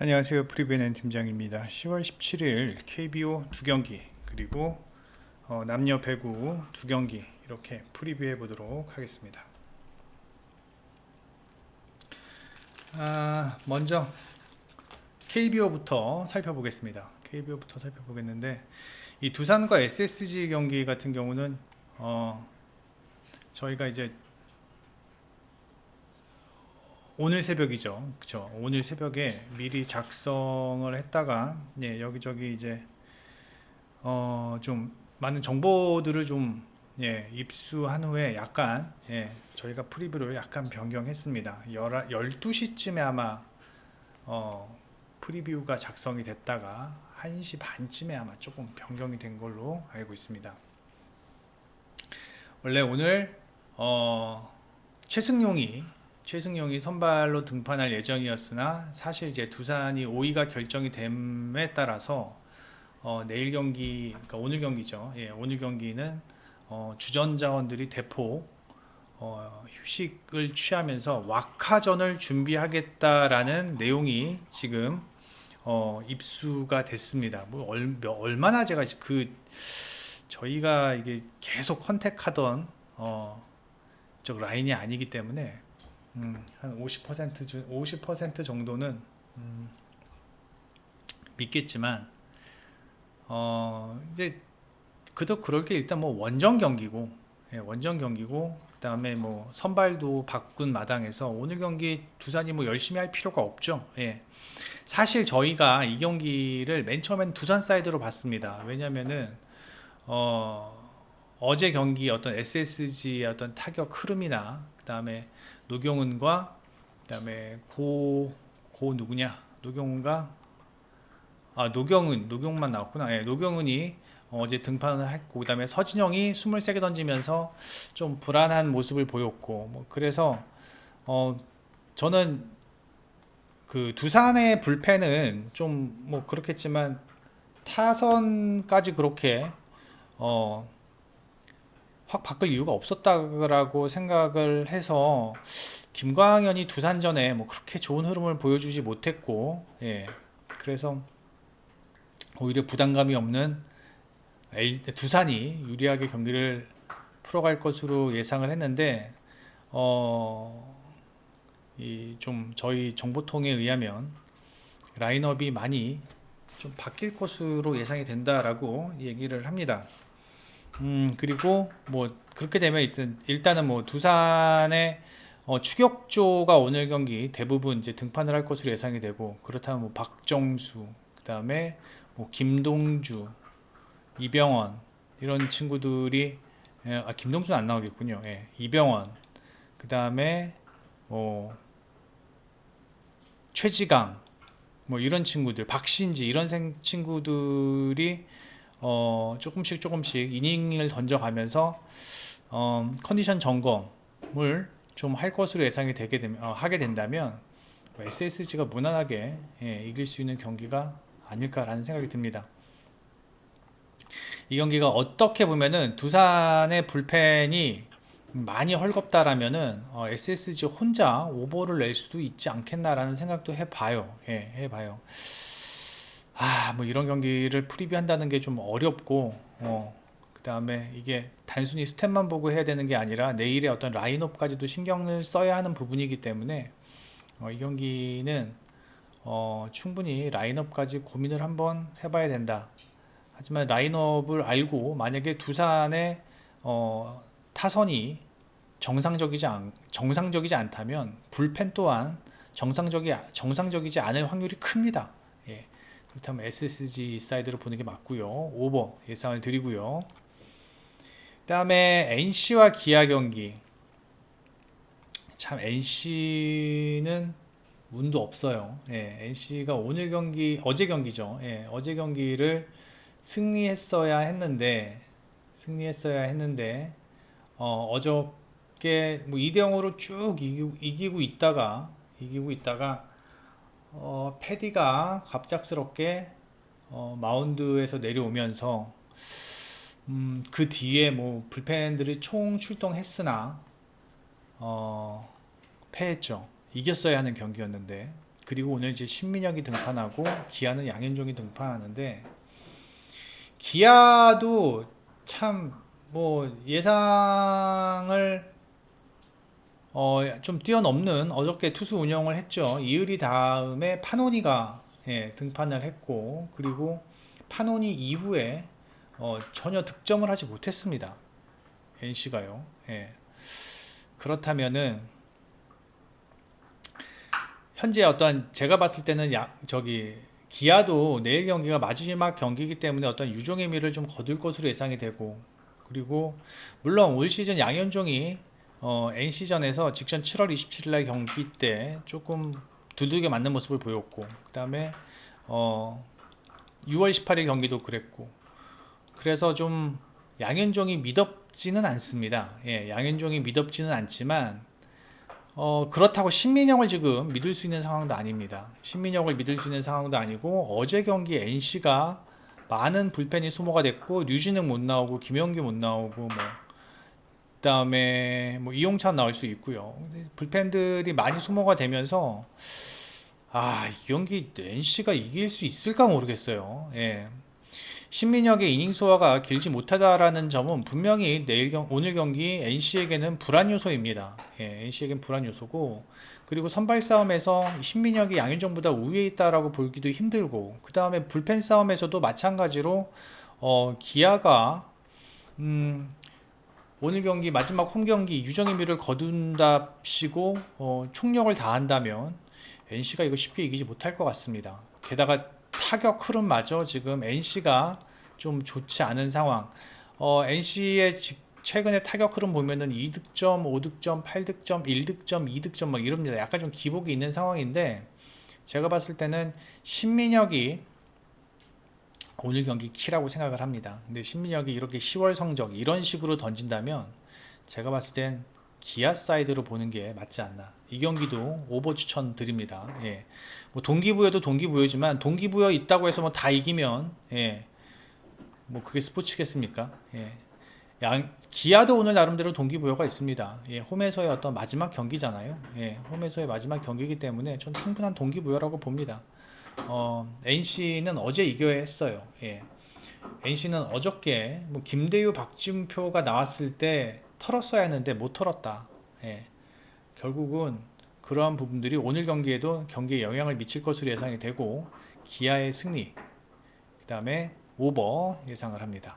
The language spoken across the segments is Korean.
안녕하세요. 프리뷰는 팀장입니다. 10월 17일 KBO 2경기 그리고 남녀 배구 2경기 이렇게 프리뷰해 보도록 하겠습니다. 먼저 KBO부터 살펴보겠습니다. KBO부터 살펴보겠는데 이 두산과 SSG 경기 같은 경우는 저희가 이제 오늘 새벽이죠. 그쵸? 오늘 새벽에 미리 작성을 했다가 여기저기 이제 좀 많은 정보들을 좀 입수한 후에 약간 저희가 프리뷰를 약간 변경했습니다. 12시쯤에 아마 프리뷰가 작성이 됐다가 1시 반쯤에 아마 조금 변경이 된 걸로 알고 있습니다. 원래 오늘 최승용이 선발로 등판할 예정이었으나 사실 이제 두산이 5위가 결정이 됨에 따라서 내일 경기, 그러니까 오늘 경기죠. 오늘 경기는 주전 자원들이 대폭 휴식을 취하면서 wakha전을 준비하겠다라는 내용이 지금 입수가 됐습니다. 뭐 얼마나 제가 저희가 이게 계속 컨택하던 저 라인이 아니기 때문에 한 50% 정도는 믿겠지만 이제 그도 그럴 게 일단 뭐 원정 경기고 그다음에 뭐 선발도 바꾼 마당에서 오늘 경기 두산이 뭐 열심히 할 필요가 없죠. 사실 저희가 이 경기를 맨 처음엔 두산 사이드로 봤습니다. 왜냐면은 어제 경기 어떤 SSG의 어떤 타격 흐름이나 그다음에 노경은과 그다음에 고 누구냐 노경은가 노경만 나왔구나. 노경은이 어제 등판을 했고 그다음에 서진영이 23개 던지면서 좀 불안한 모습을 보였고 뭐 그래서 저는 그 두산의 불펜은 좀 뭐 그렇겠지만 타선까지 그렇게 확 바꿀 이유가 없었다고 생각을 해서 김광현이 두산전에 뭐 그렇게 좋은 흐름을 보여주지 못했고 그래서 오히려 부담감이 없는 두산이 유리하게 경기를 풀어갈 것으로 예상을 했는데 좀 저희 정보통에 의하면 라인업이 많이 좀 바뀔 것으로 예상이 된다라고 얘기를 합니다. 그리고 뭐 그렇게 되면 일단은 뭐 두산의 추격조가 오늘 경기 대부분 이제 등판을 할 것으로 예상이 되고 그렇다면 뭐 박정수 그다음에 뭐 김동주 이병헌 이런 친구들이 김동주는 안 나오겠군요. 이병헌 그다음에 뭐 최지강 뭐 이런 친구들 박신지 이런 친구들이 조금씩 이닝을 던져가면서 컨디션 점검을 좀 할 것으로 예상이 하게 된다면 SSG가 무난하게 이길 수 있는 경기가 아닐까라는 생각이 듭니다. 이 경기가 어떻게 보면은 두산의 불펜이 많이 헐겁다라면은 SSG 혼자 오버를 낼 수도 있지 않겠나라는 생각도 해봐요. 해봐요. 뭐 이런 경기를 프리뷰한다는 게 좀 어렵고, 그 다음에 이게 단순히 스탯만 보고 해야 되는 게 아니라 내일의 어떤 라인업까지도 신경을 써야 하는 부분이기 때문에 이 경기는 충분히 라인업까지 고민을 한번 해봐야 된다. 하지만 라인업을 알고 만약에 두산의 타선이 정상적이지 않다면 불펜 또한 정상적이지 않을 확률이 큽니다. 그렇다면 SSG 사이드로 보는 게 맞고요. 오버 예상을 드리고요. 그다음에 NC와 기아 경기. 참 NC는 운도 없어요. NC가 어제 경기죠. 어제 경기를 승리했어야 했는데 어저께 뭐 2대 0으로 쭉 이기고 있다가 패디가 갑작스럽게 마운드에서 내려오면서 그 뒤에 뭐 불펜들이 총 출동했으나 패했죠. 이겼어야 하는 경기였는데 그리고 오늘 이제 신민혁이 등판하고 기아는 양현종이 등판하는데, 기아도 참 뭐 예상을 좀 뛰어넘는 어저께 투수 운영을 했죠. 이을이 다음에 파노니가 등판을 했고, 그리고 파노니 이후에 전혀 득점을 하지 못했습니다. NC가요. 그렇다면은 현재 어떤 제가 봤을 때는 기아도 내일 경기가 마지막 경기이기 때문에 어떤 유종의 미를 좀 거둘 것으로 예상이 되고, 그리고 물론 올 시즌 양현종이 NC전에서 직전 7월 27일 날 경기 때 조금 두들겨 맞는 모습을 보였고, 그 다음에 6월 18일 경기도 그랬고, 그래서 좀 양현종이 미덥지는 않습니다. 양현종이 미덥지는 않지만 그렇다고 신민영을 지금 믿을 수 있는 상황도 아닙니다. 신민영을 믿을 수 있는 상황도 아니고, 어제 경기 NC가 많은 불펜이 소모가 됐고, 류진욱 못 나오고 김영규 못 나오고 그다음에 뭐 이용찬 나올 수 있고요. 불펜들이 많이 소모가 되면서 이 경기 NC가 이길 수 있을까 모르겠어요. 신민혁의 이닝 소화가 길지 못하다라는 점은 분명히 오늘 경기 NC에게는 불안 요소입니다. NC에게는 불안 요소고, 그리고 선발 싸움에서 신민혁이 양현종보다 우위에 있다라고 보기도 힘들고, 그 다음에 불펜 싸움에서도 마찬가지로 기아가 오늘 경기 마지막 홈 경기 유정의 미를 거둔답시고 총력을 다한다면 NC가 이거 쉽게 이기지 못할 것 같습니다. 게다가 타격 흐름마저 지금 NC가 좀 좋지 않은 상황. NC의 최근에 타격 흐름 보면은 2득점, 5득점, 8득점, 1득점, 2득점 막 이럽니다. 약간 좀 기복이 있는 상황인데, 제가 봤을 때는 신민혁이 오늘 경기 키라고 생각을 합니다. 근데 신민혁이 이렇게 10월 성적 이런 식으로 던진다면 제가 봤을 땐 기아 사이드로 보는 게 맞지 않나. 이 경기도 오버 추천 드립니다. 뭐 동기부여도 동기부여지만, 동기부여 있다고 해서 뭐 다 이기면 뭐 그게 스포츠겠습니까? 기아도 오늘 나름대로 동기부여가 있습니다. 홈에서의 어떤 마지막 경기잖아요. 홈에서의 마지막 경기이기 때문에 전 충분한 동기부여라고 봅니다. NC는 어제 이겨야 했어요. NC는 어저께 뭐 김대유, 박진표가 나왔을 때 털었어야 했는데 못 털었다. 결국은 그러한 부분들이 오늘 경기에 영향을 미칠 것으로 예상이 되고, 기아의 승리, 그 다음에 오버 예상을 합니다.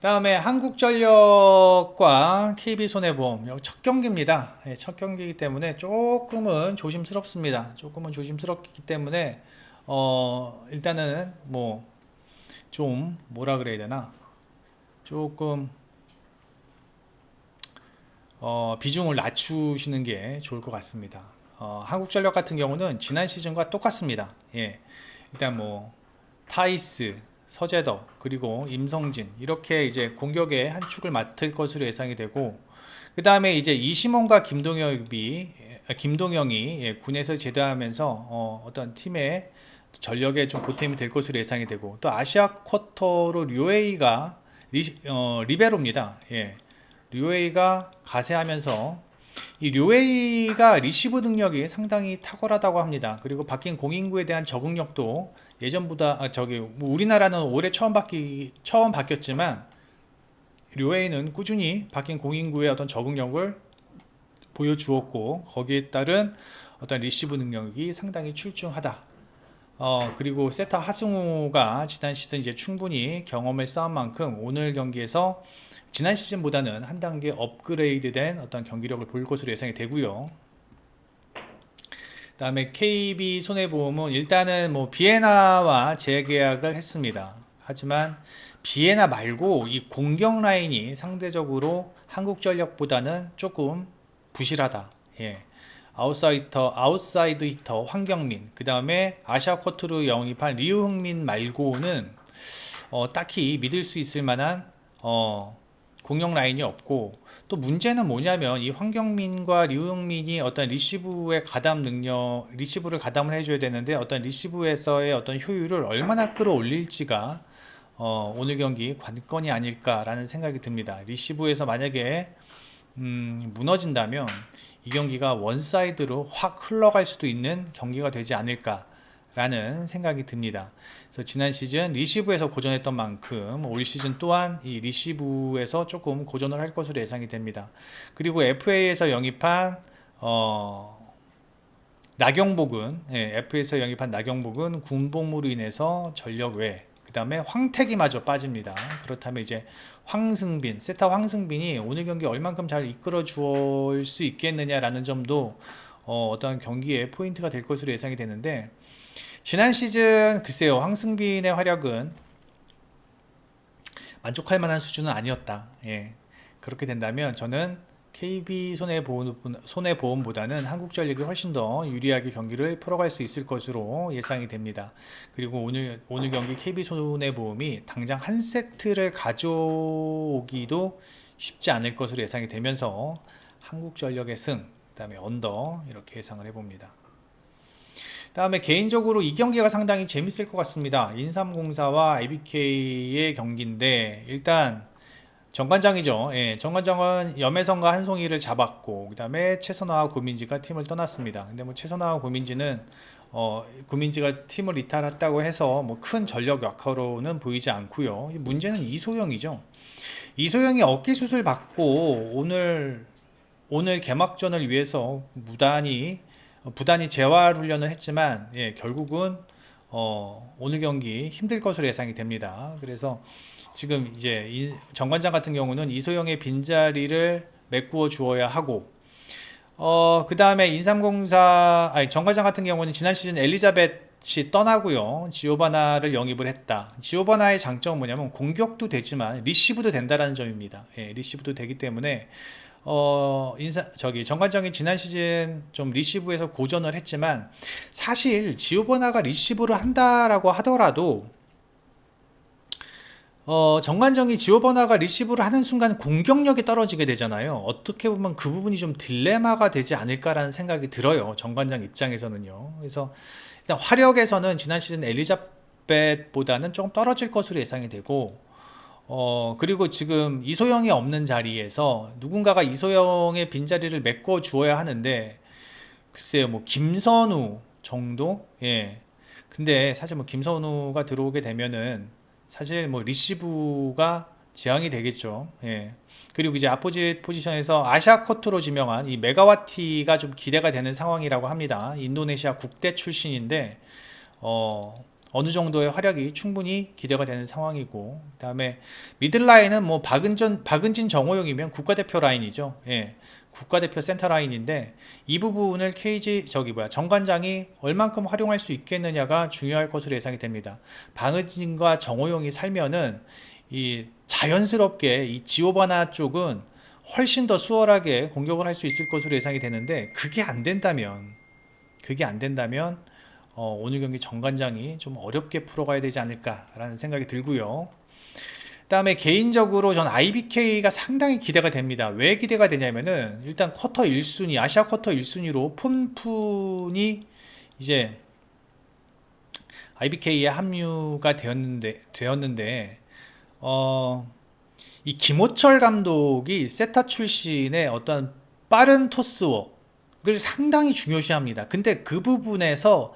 다음에 한국전력과 KB손해보험, 여기 첫 경기입니다. 첫 경기이기 때문에 조금은 조심스럽습니다. 조금은 조심스럽기 때문에 일단은 뭐 좀 뭐라 그래야 되나, 조금 비중을 낮추시는 게 좋을 것 같습니다. 한국전력 같은 경우는 지난 시즌과 똑같습니다. 일단 뭐 타이스, 서재덕, 그리고 임성진, 이렇게 이제 공격의 한 축을 맡을 것으로 예상이 되고, 그 다음에 이제 이시몬과 김동영이 군에서 제대하면서 어떤 팀의 전력에 좀 보탬이 될 것으로 예상이 되고, 또 아시아 쿼터로 류웨이가 리베로입니다. 류웨이가 가세하면서, 이 류웨이가 리시브 능력이 상당히 탁월하다고 합니다. 그리고 바뀐 공인구에 대한 적응력도 예전보다 우리나라는 올해 처음 바뀌었지만, 류웨이는 꾸준히 바뀐 공인구의 어떤 적응력을 보여주었고, 거기에 따른 어떤 리시브 능력이 상당히 출중하다. 그리고 세터 하승우가 지난 시즌 이제 충분히 경험을 쌓은 만큼 오늘 경기에서 지난 시즌보다는 한 단계 업그레이드된 어떤 경기력을 보일 것으로 예상이 되고요. 그다음에 KB 손해보험은 일단은 뭐 비에나와 재계약을 했습니다. 하지만 비에나 말고 이 공격 라인이 상대적으로 한국전력보다는 조금 부실하다. 아웃사이드 히터 황경민, 그 다음에 아시아 쿼터로 영입한 리우흥민 말고는 딱히 믿을 수 있을 만한 공격 라인이 없고, 또 문제는 뭐냐면 이 황경민과 류흥민이 어떤 리시브의 리시브를 가담을 해줘야 되는데, 어떤 리시브에서의 어떤 효율을 얼마나 끌어올릴지가 오늘 경기 관건이 아닐까라는 생각이 듭니다. 리시브에서 만약에 무너진다면 이 경기가 원사이드로 확 흘러갈 수도 있는 경기가 되지 않을까라는 생각이 듭니다. 그래서 지난 시즌 리시브에서 고전했던 만큼 올 시즌 또한 이 리시브에서 조금 고전을 할 것으로 예상이 됩니다. 그리고 FA에서 영입한 나경복은 FA에서 영입한 나경복은 군복무로 인해서 전력 외, 그 다음에 황택이마저 빠집니다. 그렇다면 이제 황승빈, 세타 황승빈이 오늘 경기 얼만큼 잘 이끌어 줄 수 있겠느냐라는 점도 어떤 경기의 포인트가 될 것으로 예상이 되는데, 지난 시즌 글쎄요, 황승빈의 활약은 만족할 만한 수준은 아니었다. 예. 그렇게 된다면 저는 KB 손해보험보다는 한국전력이 훨씬 더 유리하게 경기를 풀어갈 수 있을 것으로 예상이 됩니다. 그리고 오늘 경기 KB 손해보험이 당장 한 세트를 가져오기도 쉽지 않을 것으로 예상이 되면서 한국전력의 승, 그다음에 언더 이렇게 예상을 해봅니다. 다음에 개인적으로 이 경기가 상당히 재밌을 것 같습니다. 인삼공사와 IBK의 경기인데, 일단 정관장이죠. 예, 정관장은 염혜성과 한송이를 잡았고, 그 다음에 최선화와 고민지가 팀을 떠났습니다. 근데 뭐 최선화와 고민지는 고민지가 팀을 이탈했다고 해서 뭐 큰 전력 약화로는 보이지 않고요. 문제는 이소영이죠. 이소영이 어깨 수술 받고 오늘 개막전을 위해서 부단히 재활 훈련을 했지만, 예, 결국은 오늘 경기 힘들 것으로 예상이 됩니다. 그래서 지금 이제 정관장 같은 경우는 이소영의 빈자리를 메꾸어 주어야 하고, 그 다음에 정관장 같은 경우는 지난 시즌 엘리자벳이 떠나고요, 지오바나를 영입을 했다. 지오바나의 장점은 뭐냐면 공격도 되지만 리시브도 된다라는 점입니다. 예, 리시브도 되기 때문에 정관장이 지난 시즌 좀 리시브에서 고전을 했지만, 사실 지오버나가 리시브를 한다라고 하더라도 정관장이 지오버나가 리시브를 하는 순간 공격력이 떨어지게 되잖아요. 어떻게 보면 그 부분이 좀 딜레마가 되지 않을까라는 생각이 들어요, 정관장 입장에서는요. 그래서 일단 화력에서는 지난 시즌 엘리자벳보다는 조금 떨어질 것으로 예상이 되고, 그리고 지금 이소영이 없는 자리에서 누군가가 이소영의 빈자리를 메꿔 주어야 하는데, 글쎄요, 뭐 김선우 정도? 예. 근데 사실 뭐 김선우가 들어오게 되면은 사실 뭐 리시브가 지향이 되겠죠. 예. 그리고 이제 아포짓 포지션에서 아시아 커트로 지명한 이 메가와티가 좀 기대가 되는 상황이라고 합니다. 인도네시아 국대 출신인데 어느 정도의 활약이 충분히 기대가 되는 상황이고, 그다음에 미들라인은 뭐 박은진 정호용이면 국가대표 라인이죠. 예. 국가대표 센터 라인인데, 이 부분을 정관장이 얼만큼 활용할 수 있겠느냐가 중요할 것으로 예상이 됩니다. 박은진과 정호용이 살면은 이 자연스럽게 이 지오바나 쪽은 훨씬 더 수월하게 공격을 할 수 있을 것으로 예상이 되는데, 그게 안 된다면 오늘 경기 정관장이 좀 어렵게 풀어가야 되지 않을까라는 생각이 들고요. 그다음에 개인적으로 전 IBK가 상당히 기대가 됩니다. 왜 기대가 되냐면은, 일단 쿼터 1순위, 아시아 쿼터 1순위로 폰푼이 이제 IBK에 합류가 되었는데, 이 김호철 감독이 세타 출신의 어떤 빠른 토스웍을 상당히 중요시합니다. 근데 그 부분에서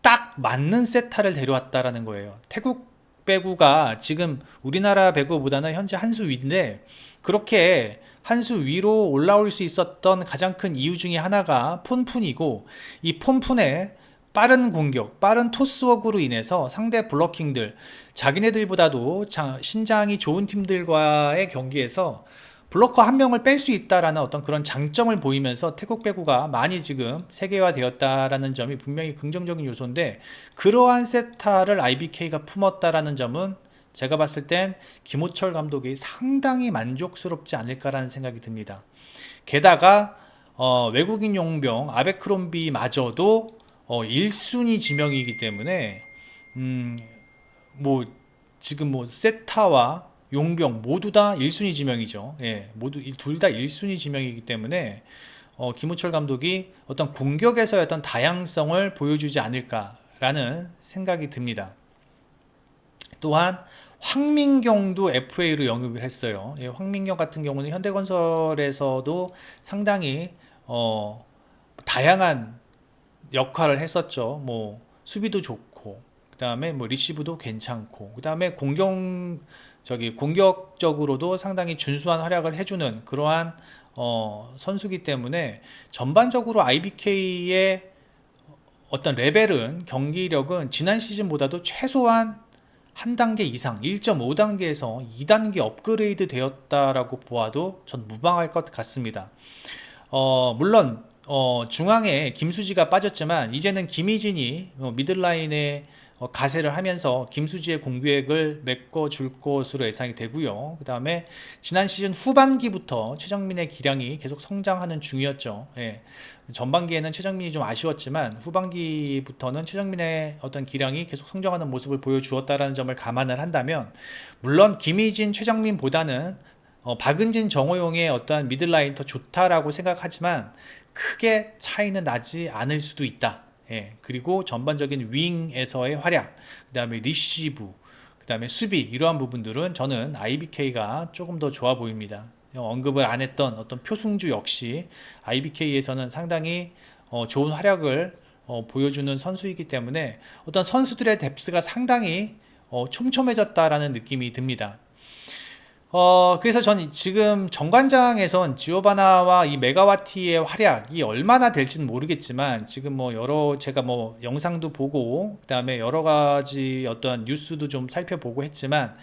딱 맞는 세타를 데려왔다라는 거예요. 태국 배구가 지금 우리나라 배구보다는 현재 한 수 위인데, 그렇게 한 수 위로 올라올 수 있었던 가장 큰 이유 중에 하나가 폰푼이고, 이 폰푼의 빠른 공격, 빠른 토스웍으로 인해서 상대 블러킹들, 자기네들보다도 신장이 좋은 팀들과의 경기에서 블로커 한 명을 뺄 수 있다라는 어떤 그런 장점을 보이면서 태국 배구가 많이 지금 세계화되었다라는 점이 분명히 긍정적인 요소인데, 그러한 세타를 IBK가 품었다라는 점은 제가 봤을 땐 김호철 감독이 상당히 만족스럽지 않을까라는 생각이 듭니다. 게다가 외국인 용병 아베크롬비마저도 1순위 지명이기 때문에 뭐 지금 뭐 세타와 용병 모두 다 1순위 지명이죠. 예, 모두 둘 다 1순위 지명이기 때문에 김호철 감독이 어떤 공격에서의 어떤 다양성을 보여주지 않을까라는 생각이 듭니다. 또한 황민경도 FA로 영입을 했어요. 예, 황민경 같은 경우는 현대건설에서도 상당히 다양한 역할을 했었죠. 뭐 수비도 좋고, 그다음에 뭐 리시브도 괜찮고, 그다음에 공격적으로도 상당히 준수한 활약을 해주는 그러한 선수기 때문에 전반적으로 IBK의 어떤 레벨은 경기력은 지난 시즌보다도 최소한 한 단계 이상 1.5단계에서 2단계 업그레이드 되었다라고 보아도 전 무방할 것 같습니다. 물론 중앙에 김수지가 빠졌지만 이제는 김희진이 미들라인에 가세를 하면서 김수지의 공백을 메꿔줄 것으로 예상이 되고요. 그 다음에 지난 시즌 후반기부터 최정민의 기량이 계속 성장하는 중이었죠. 예. 전반기에는 최정민이 좀 아쉬웠지만 후반기부터는 최정민의 어떤 기량이 계속 성장하는 모습을 보여주었다는 점을 감안을 한다면, 물론 김희진, 최정민보다는 박은진, 정호용의 어떠한 미들라인 더 좋다라고 생각하지만 크게 차이는 나지 않을 수도 있다. 예, 그리고 전반적인 윙에서의 활약, 그 다음에 리시브, 그 다음에 수비, 이러한 부분들은 저는 IBK가 조금 더 좋아 보입니다. 언급을 안 했던 어떤 표승주 역시 IBK에서는 상당히 좋은 활약을 보여주는 선수이기 때문에 어떤 선수들의 뎁스가 상당히 촘촘해졌다라는 느낌이 듭니다. 그래서 전 지금 정관장에선 지오바나와 이 메가와티의 활약이 얼마나 될지는 모르겠지만, 지금 뭐 제가 뭐 영상도 보고, 그 다음에 여러 가지 어떤 뉴스도 좀 살펴보고 했지만,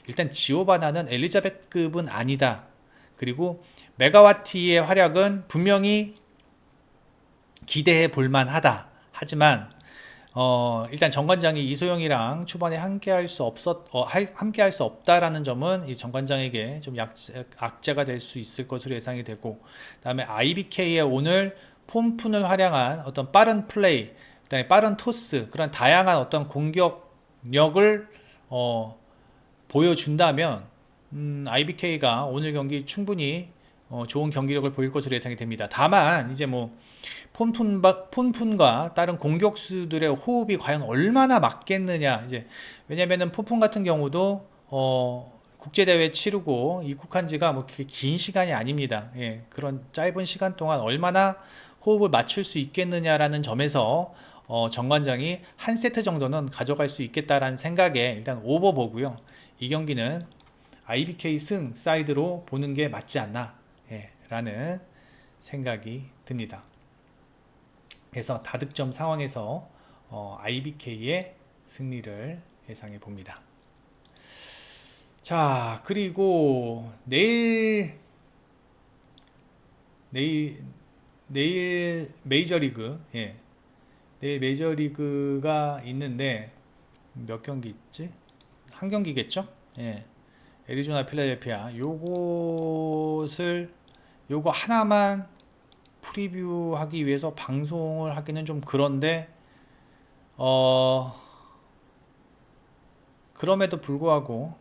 일단 지오바나는 엘리자벳급은 아니다. 그리고 메가와티의 활약은 분명히 기대해 볼 만하다. 하지만 일단 정관장이 이소영이랑 초반에 함께 할 수 없다라는 점은 이 정관장에게 좀 악재가 될 수 있을 것으로 예상이 되고, 그다음에 IBK의 오늘 폼푼을 활용한 어떤 빠른 플레이, 그다음에 빠른 토스, 그런 다양한 어떤 공격력을 보여준다면 IBK가 오늘 경기 충분히 좋은 경기력을 보일 것으로 예상이 됩니다. 다만 이제 뭐 폰푼과 다른 공격수들의 호흡이 과연 얼마나 맞겠느냐. 이제 왜냐면은 폰푼 같은 경우도 국제대회 치르고 입국한 지가 뭐 그게 긴 시간이 아닙니다. 예, 그런 짧은 시간 동안 얼마나 호흡을 맞출 수 있겠느냐라는 점에서 정관장이 한 세트 정도는 가져갈 수 있겠다라는 생각에 일단 오버 보고요. 이 경기는 IBK 승 사이드로 보는 게 맞지 않나, 라는 생각이 듭니다. 그래서 다득점 상황에서 IBK의 승리를 예상해 봅니다. 자, 그리고 내일 메이저리그, 내일 메이저리그가 있는데 몇 경기 있지? 한 경기겠죠? 예. 애리조나 필라델피아, 요거 하나만 프리뷰하기 위해서 방송을 하기는 좀 그런데 그럼에도 불구하고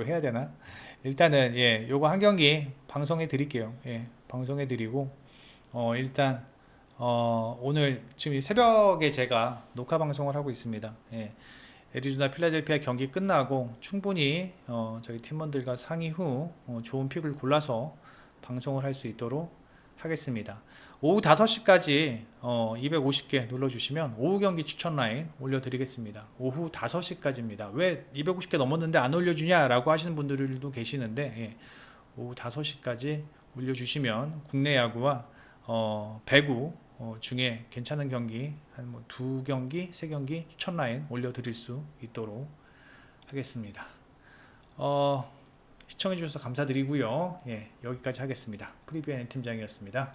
해야 되나? 일단은 요거 한 경기 방송해 드릴게요. 방송해 드리고 일단 오늘 지금 새벽에 제가 녹화 방송을 하고 있습니다. 애리조나 필라델피아 경기 끝나고 충분히 저희 팀원들과 상의 후 좋은 픽을 골라서 방송을 할 수 있도록 하겠습니다. 오후 5시까지 250개 눌러주시면 오후 경기 추천 라인 올려드리겠습니다. 오후 5시까지입니다. 왜 250개 넘었는데 안 올려주냐라고 하시는 분들도 계시는데, 오후 5시까지 올려주시면 국내 야구와 배구 중에 괜찮은 경기 한 뭐 2경기, 3경기 추천 라인 올려드릴 수 있도록 하겠습니다. 시청해 주셔서 감사드리고요. 여기까지 하겠습니다. 프리뷰 N 팀장이었습니다.